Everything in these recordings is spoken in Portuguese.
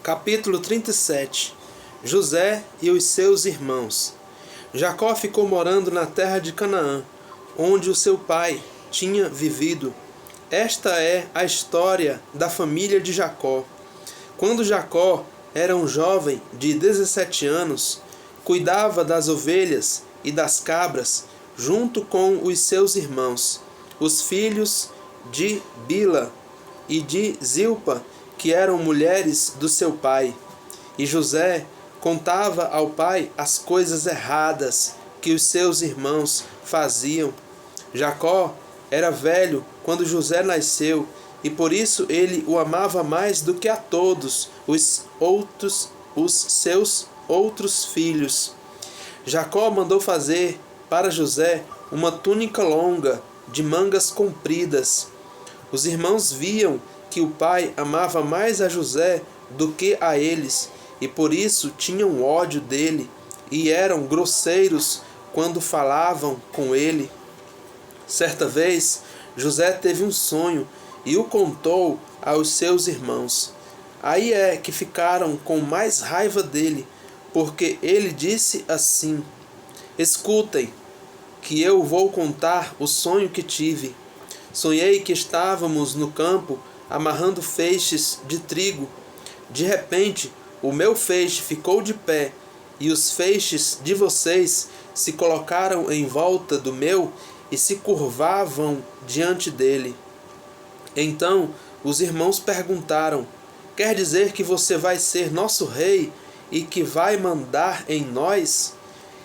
Capítulo 37. José e os seus irmãos. Jacó ficou morando na terra de Canaã, onde o seu pai tinha vivido. Esta é a história da família de Jacó. Quando Jacó era um jovem de 17 anos, cuidava das ovelhas e das cabras junto com os seus irmãos, os filhos de Bila e de Zilpa, que eram mulheres do seu pai. E José contava ao pai as coisas erradas que os seus irmãos faziam. Jacó era velho quando José nasceu, e por isso ele o amava mais do que a todos os seus outros filhos. Jacó mandou fazer para José uma túnica longa, de mangas compridas. Os irmãos viam que o pai amava mais a José do que a eles, e por isso tinham ódio dele, e eram grosseiros quando falavam com ele. Certa vez, José teve um sonho e o contou aos seus irmãos. Aí é que ficaram com mais raiva dele, porque ele disse assim: "Escutem, que eu vou contar o sonho que tive. Sonhei que estávamos no campo amarrando feixes de trigo. De repente, o meu feixe ficou de pé, e os feixes de vocês se colocaram em volta do meu e se curvavam diante dele." Então os irmãos perguntaram: "Quer dizer que você vai ser nosso rei e que vai mandar em nós?"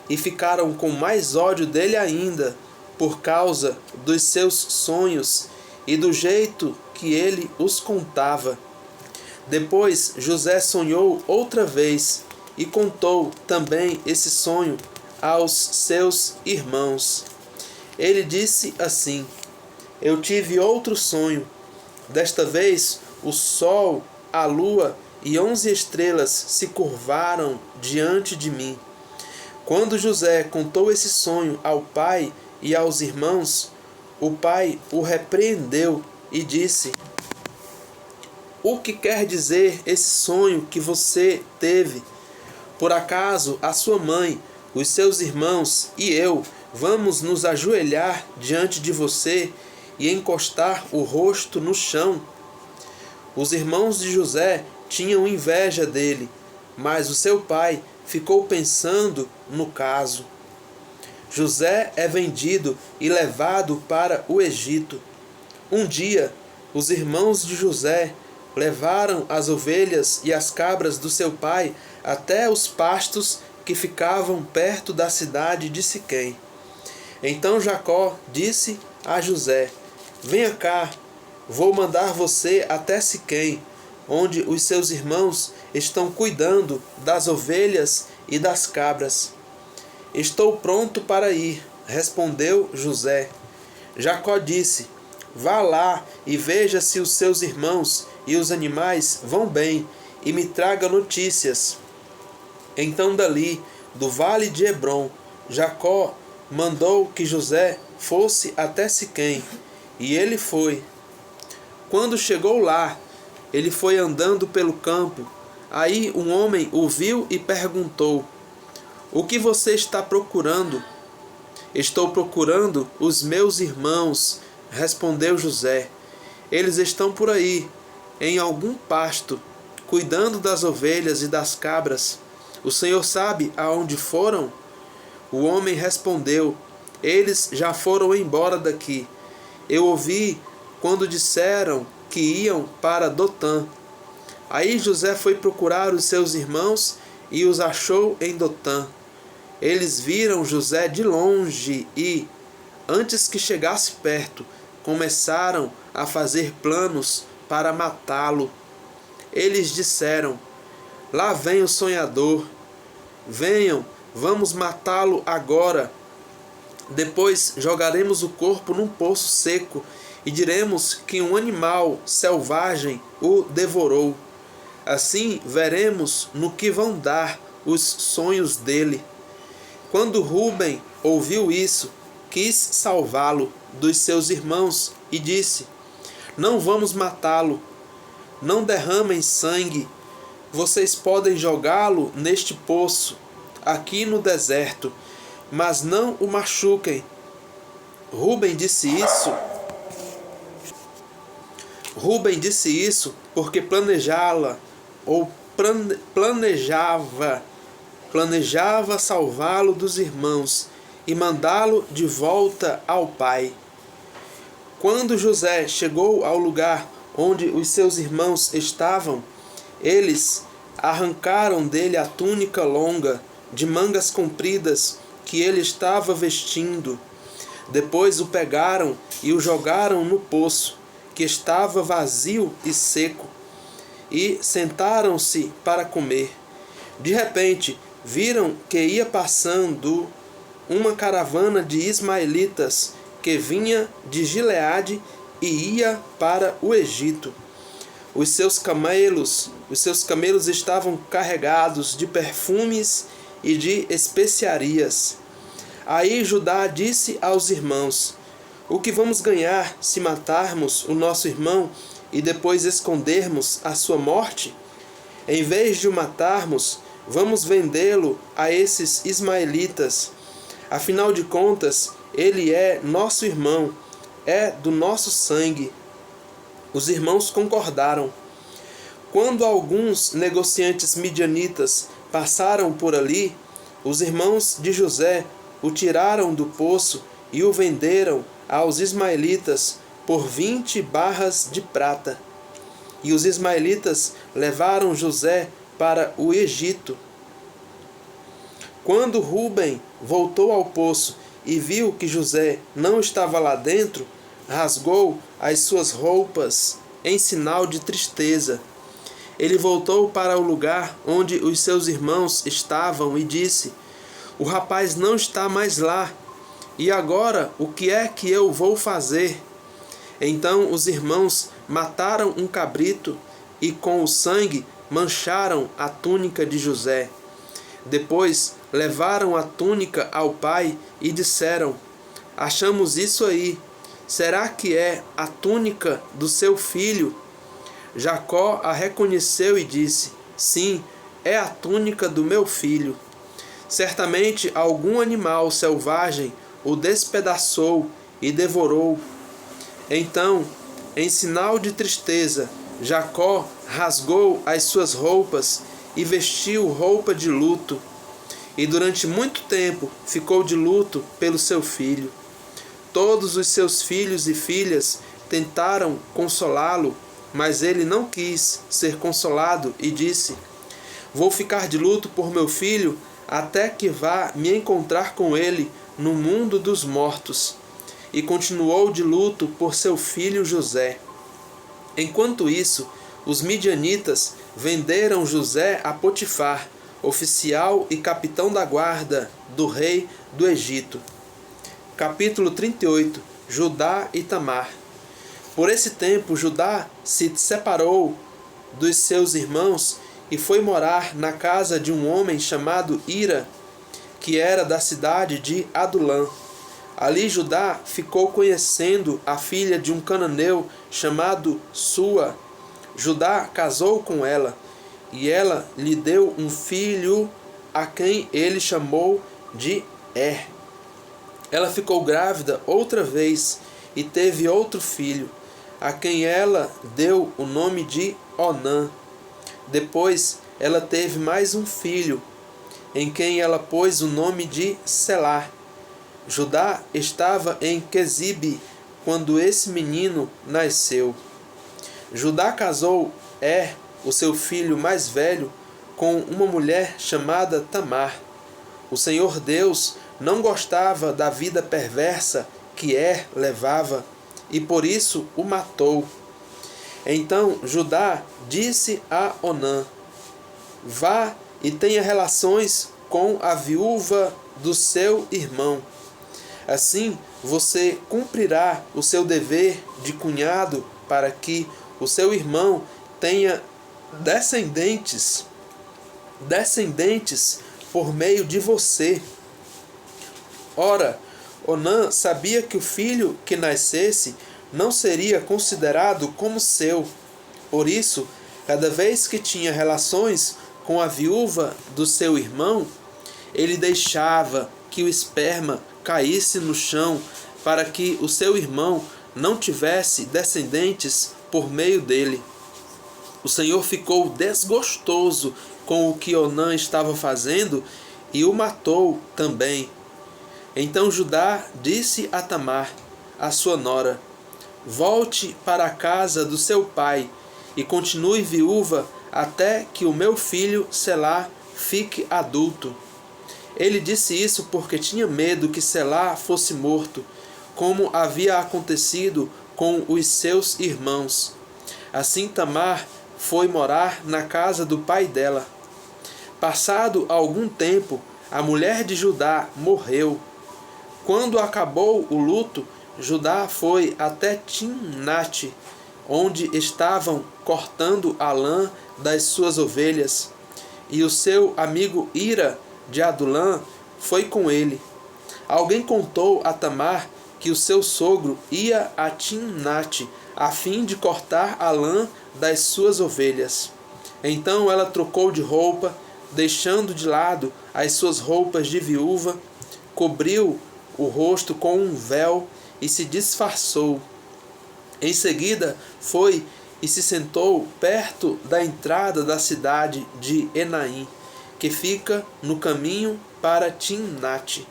E ficaram com mais ódio dele ainda, por causa dos seus sonhos e do jeito que ele os contava. Depois José sonhou outra vez e contou também esse sonho aos seus irmãos. Ele disse assim: "Eu tive outro sonho. Desta vez o sol, a lua e 11 estrelas se curvaram diante de mim." Quando José contou esse sonho ao pai e aos irmãos, o pai o repreendeu e disse: "O que quer dizer esse sonho que você teve? Por acaso a sua mãe, os seus irmãos e eu vamos nos ajoelhar diante de você e encostar o rosto no chão?" Os irmãos de José tinham inveja dele, mas o seu pai ficou pensando no caso. José é vendido e levado para o Egito. Um dia, os irmãos de José levaram as ovelhas e as cabras do seu pai até os pastos que ficavam perto da cidade de Siquém. Então Jacó disse a José: "Venha cá, vou mandar você até Siquém, onde os seus irmãos estão cuidando das ovelhas e das cabras." "Estou pronto para ir", respondeu José. Jacó disse: "Vá lá e veja se os seus irmãos e os animais vão bem, e me traga notícias." Então dali, do vale de Hebrom, Jacó mandou que José fosse até Siquém, e ele foi. Quando chegou lá, ele foi andando pelo campo. Aí um homem o viu e perguntou: "O que você está procurando?" "Estou procurando os meus irmãos", respondeu José. "Eles estão por aí, em algum pasto, cuidando das ovelhas e das cabras. O senhor sabe aonde foram?" O homem respondeu: "Eles já foram embora daqui. Eu ouvi quando disseram que iam para Dotã." Aí José foi procurar os seus irmãos e os achou em Dotã. Eles viram José de longe e, antes que chegasse perto, começaram a fazer planos para matá-lo. Eles disseram: "Lá vem o sonhador. Venham, vamos matá-lo agora. Depois jogaremos o corpo num poço seco e diremos que um animal selvagem o devorou. Assim veremos no que vão dar os sonhos dele." Quando Rúben ouviu isso, quis salvá-lo dos seus irmãos e disse: "Não vamos matá-lo. Não derramem sangue. vocês podem jogá-lo neste poço, aqui no deserto, mas não o machuquem. Rúben disse isso porque planejava salvá-lo dos irmãos e mandá-lo de volta ao pai. Quando José chegou ao lugar onde os seus irmãos estavam, eles arrancaram dele a túnica longa, de mangas compridas, que ele estava vestindo. Depois o pegaram e o jogaram no poço, que estava vazio e seco, e sentaram-se para comer. De repente, viram que ia passando uma caravana de ismaelitas que vinha de Gileade e ia para o Egito. Os seus camelos estavam carregados de perfumes e de especiarias. Aí Judá disse aos irmãos: o que vamos ganhar se matarmos o nosso irmão e depois escondermos a sua morte? Em vez de o matarmos, vamos vendê-lo a esses ismaelitas. Afinal de contas, ele é nosso irmão, é do nosso sangue. Os irmãos concordaram. Quando alguns negociantes midianitas passaram por ali, os irmãos de José o tiraram do poço e o venderam aos ismaelitas por 20 barras de prata. E os ismaelitas levaram José para o Egito. Quando Rúben voltou ao poço e viu que José não estava lá dentro, rasgou as suas roupas em sinal de tristeza. Ele voltou para o lugar onde os seus irmãos estavam e disse: o rapaz não está mais lá. E agora, o que é que eu vou fazer? Então os irmãos mataram um cabrito e com o sangue mancharam a túnica de José. Depois levaram a túnica ao pai e disseram: achamos isso aí. Será que é a túnica do seu filho? Jacó a reconheceu e disse: sim, é a túnica do meu filho. Certamente algum animal selvagem o despedaçou e devorou. Então, em sinal de tristeza, Jacó rasgou as suas roupas e vestiu roupa de luto. E durante muito tempo ficou de luto pelo seu filho. Todos os seus filhos e filhas tentaram consolá-lo, mas ele não quis ser consolado e disse: vou ficar de luto por meu filho até que vá me encontrar com ele no mundo dos mortos. E continuou de luto por seu filho José. Enquanto isso, os midianitas venderam José a Potifar, oficial e capitão da guarda do rei do Egito. Capítulo 38. Judá e Tamar. Por esse tempo, Judá se separou dos seus irmãos e foi morar na casa de um homem chamado Ira, que era da cidade de Adulã. Ali Judá ficou conhecendo a filha de um cananeu chamado Sua. Judá casou com ela, e ela lhe deu um filho a quem ele chamou de Er. Ela ficou grávida outra vez e teve outro filho, a quem ela deu o nome de Onã. Depois ela teve mais um filho, em quem ela pôs o nome de Selá. Judá estava em Quezibe quando esse menino nasceu. Judá casou o seu filho mais velho, com uma mulher chamada Tamar. O Senhor Deus não gostava da vida perversa que levava, e por isso o matou. Então Judá disse a Onã: vá e tenha relações com a viúva do seu irmão. Assim você cumprirá o seu dever de cunhado para que o seu irmão tenha descendentes por meio de você. Ora, Onã sabia que o filho que nascesse não seria considerado como seu. Por isso, Cada vez que tinha relações com a viúva do seu irmão, ele deixava que o esperma caísse no chão para que o seu irmão não tivesse descendentes por meio dele. O Senhor ficou desgostoso com o que Onã estava fazendo e o matou também. Então Judá disse a Tamar, a sua nora: volte para a casa do seu pai e continue viúva até que o meu filho Selá fique adulto. Ele disse isso porque tinha medo que Selá fosse morto, como havia acontecido com os seus irmãos. Assim Tamar foi morar na casa do pai dela. Passado algum tempo, a mulher de Judá morreu. Quando acabou o luto, Judá foi até Timnate, onde estavam cortando a lã das suas ovelhas, e o seu amigo Ira de Adulã foi com ele. Alguém contou a Tamar que o seu sogro ia a Timnate a fim de cortar a lã das suas ovelhas. Então ela trocou de roupa, deixando de lado as suas roupas de viúva, cobriu o rosto com um véu e se disfarçou. Em seguida foi e se sentou perto da entrada da cidade de Enaim, que fica no caminho para Timnate.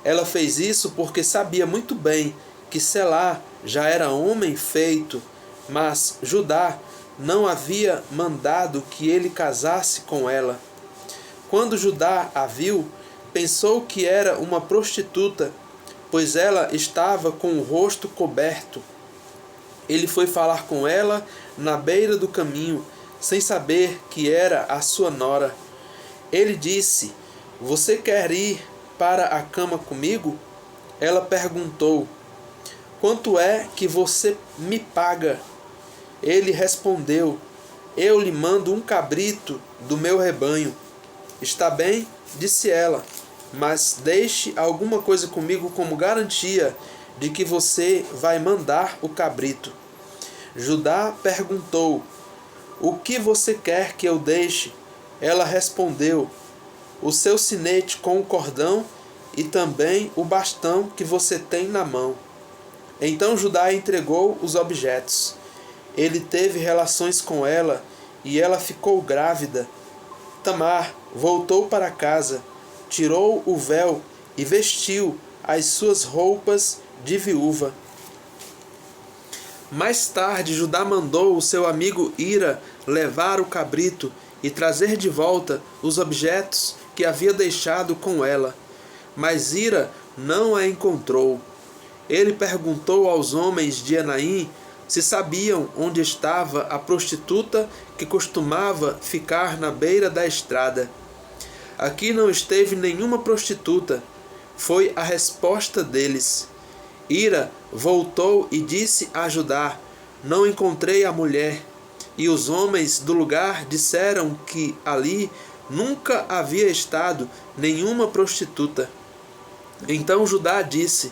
Ela fez isso porque sabia muito bem que Selá já era homem feito, mas Judá não havia mandado que ele casasse com ela. Quando Judá a viu, pensou que era uma prostituta, pois ela estava com o rosto coberto. Ele foi falar com ela na beira do caminho, sem saber que era a sua nora. Ele disse: você quer ir para a cama comigo? Ela perguntou: quanto é que você me paga? Ele respondeu: eu lhe mando um cabrito do meu rebanho. Está bem, disse ela, mas deixe alguma coisa comigo como garantia de que você vai mandar o cabrito. Judá perguntou: o que você quer que eu deixe? Ela respondeu: o seu sinete com o cordão e também o bastão que você tem na mão. Então Judá entregou os objetos. Ele teve relações com ela e ela ficou grávida. Tamar voltou para casa, tirou o véu e vestiu as suas roupas de viúva. Mais tarde, Judá mandou o seu amigo Ira levar o cabrito e trazer de volta os objetos que havia deixado com ela. Mas Ira não a encontrou. Ele perguntou aos homens de Enaim se sabiam onde estava a prostituta que costumava ficar na beira da estrada. Aqui não esteve nenhuma prostituta, foi a resposta deles. Ira voltou e disse a Judá: não encontrei a mulher. E os homens do lugar disseram que ali nunca havia estado nenhuma prostituta. Então Judá disse: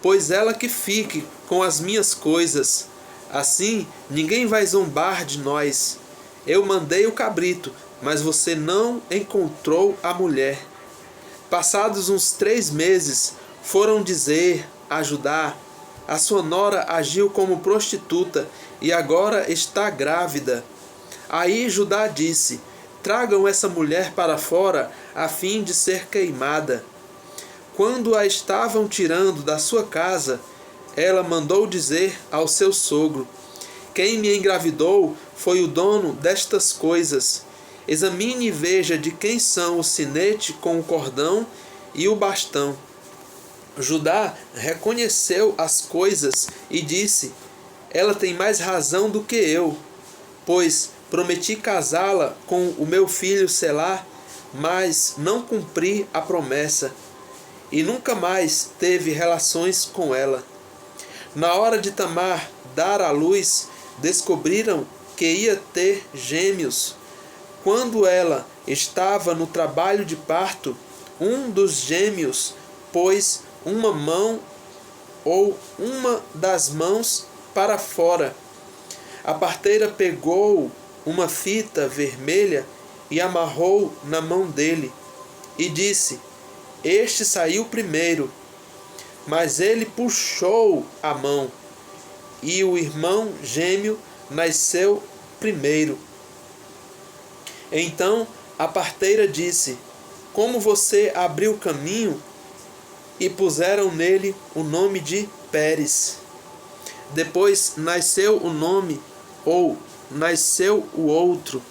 pois ela que fique com as minhas coisas, assim ninguém vai zombar de nós. Eu mandei o cabrito, mas você não encontrou a mulher. Passados uns 3 meses, foram dizer a Judá: a sua nora agiu como prostituta e agora está grávida. Aí Judá disse: tragam essa mulher para fora a fim de ser queimada. Quando a estavam tirando da sua casa, ela mandou dizer ao seu sogro: quem me engravidou foi o dono destas coisas. Examine e veja de quem são o sinete com o cordão e o bastão. Judá reconheceu as coisas e disse: ela tem mais razão do que eu, pois prometi casá-la com o meu filho Selá, mas não cumpri a promessa, e nunca mais teve relações com ela. Na hora de Tamar dar à luz, descobriram que ia ter gêmeos. Quando ela estava no trabalho de parto, um dos gêmeos pôs uma mão ou uma das mãos para fora. A parteira pegou uma fita vermelha e amarrou na mão dele, e disse: Este saiu primeiro. Mas ele puxou a mão, e o irmão gêmeo nasceu primeiro. Então a parteira disse: Como você abriu caminho? E puseram nele o nome de Pérez. Depois nasceu o nome, ou nasceu o outro,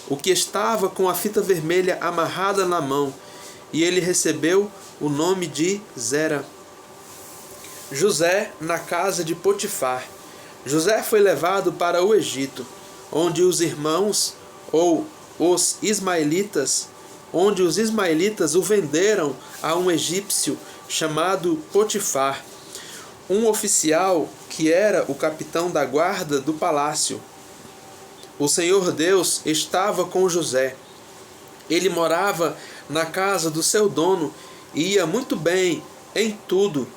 o que estava com a fita vermelha amarrada na mão, e ele recebeu o nome de Zera. José na casa de Potifar. José foi levado para o Egito, onde os irmãos, ou os ismaelitas, o venderam a um egípcio chamado Potifar, um oficial que era o capitão da guarda do palácio. O Senhor Deus estava com José. Ele morava na casa do seu dono e ia muito bem em tudo.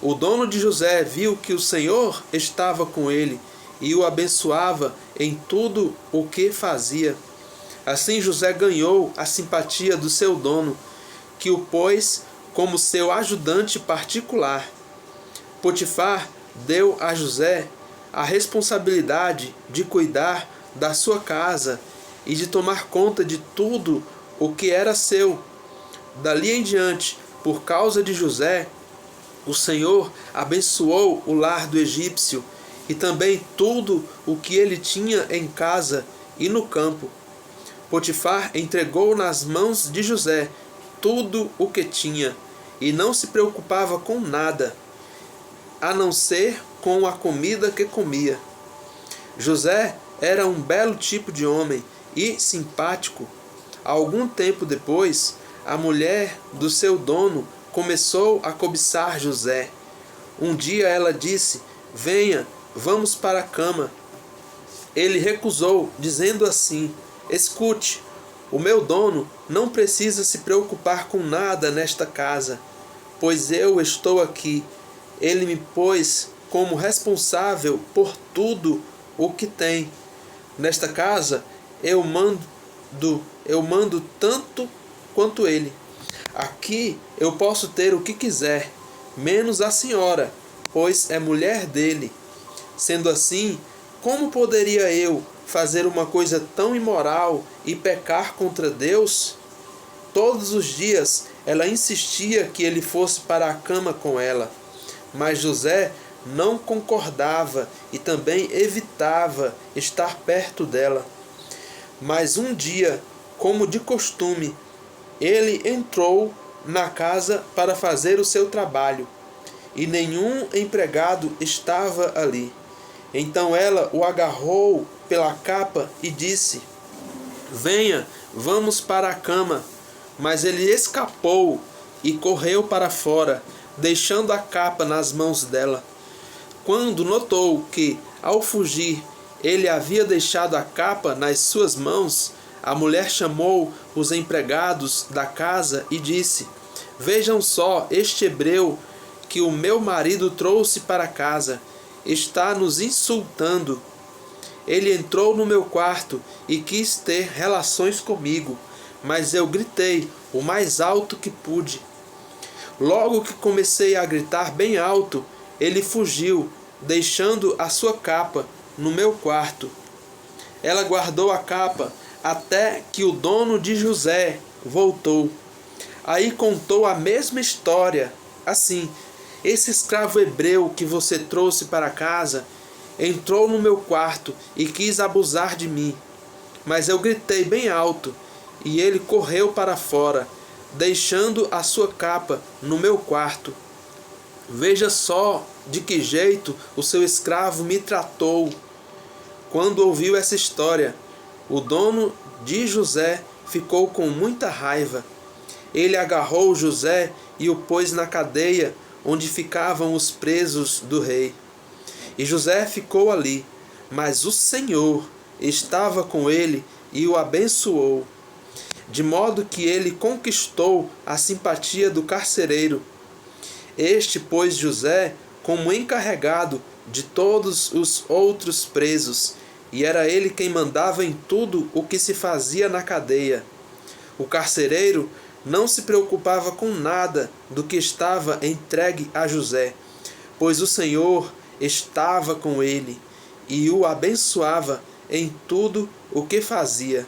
O dono de José viu que o Senhor estava com ele e o abençoava em tudo o que fazia. Assim José ganhou a simpatia do seu dono, que o pôs como seu ajudante particular. Potifar deu a José a responsabilidade de cuidar da sua casa e de tomar conta de tudo o que era seu. Dali em diante, por causa de José, o Senhor abençoou o lar do egípcio e também tudo o que ele tinha em casa e no campo. Potifar entregou nas mãos de José tudo o que tinha e não se preocupava com nada, a não ser com a comida que comia. José era um belo tipo de homem e simpático. Algum tempo depois, a mulher do seu dono começou a cobiçar José. Um dia ela disse: Venha, vamos para a cama. Ele recusou, dizendo assim: Escute, o meu dono não precisa se preocupar com nada nesta casa, pois eu estou aqui. Ele me pôs como responsável por tudo o que tem. Nesta casa eu mando tanto quanto ele. Aqui eu posso ter o que quiser, menos a senhora, pois é mulher dele. Sendo assim, como poderia eu fazer uma coisa tão imoral e pecar contra Deus? Todos os dias ela insistia que ele fosse para a cama com ela, mas José não concordava e também evitava estar perto dela. Mas um dia, como de costume, ele entrou na casa para fazer o seu trabalho, e nenhum empregado estava ali. Então ela o agarrou pela capa e disse: Venha, vamos para a cama. Mas ele escapou e correu para fora, deixando a capa nas mãos dela. Quando notou que, ao fugir, ele havia deixado a capa nas suas mãos, a mulher chamou os empregados da casa e disse: Vejam só, este hebreu que o meu marido trouxe para casa está nos insultando. Ele entrou no meu quarto e quis ter relações comigo, mas eu gritei o mais alto que pude. Logo que comecei a gritar bem alto, ele fugiu, deixando a sua capa no meu quarto. Ela guardou a capa até que o dono de José voltou. Aí contou a mesma história, assim: Esse escravo hebreu que você trouxe para casa entrou no meu quarto e quis abusar de mim. Mas eu gritei bem alto e ele correu para fora, deixando a sua capa no meu quarto. Veja só de que jeito o seu escravo me tratou. Quando ouviu essa história, o dono de José ficou com muita raiva. Ele agarrou José e o pôs na cadeia onde ficavam os presos do rei. E José ficou ali, mas o Senhor estava com ele e o abençoou, de modo que ele conquistou a simpatia do carcereiro. Este pôs José como encarregado de todos os outros presos, e era ele quem mandava em tudo o que se fazia na cadeia. O carcereiro não se preocupava com nada do que estava entregue a José, pois o Senhor estava com ele e o abençoava em tudo o que fazia.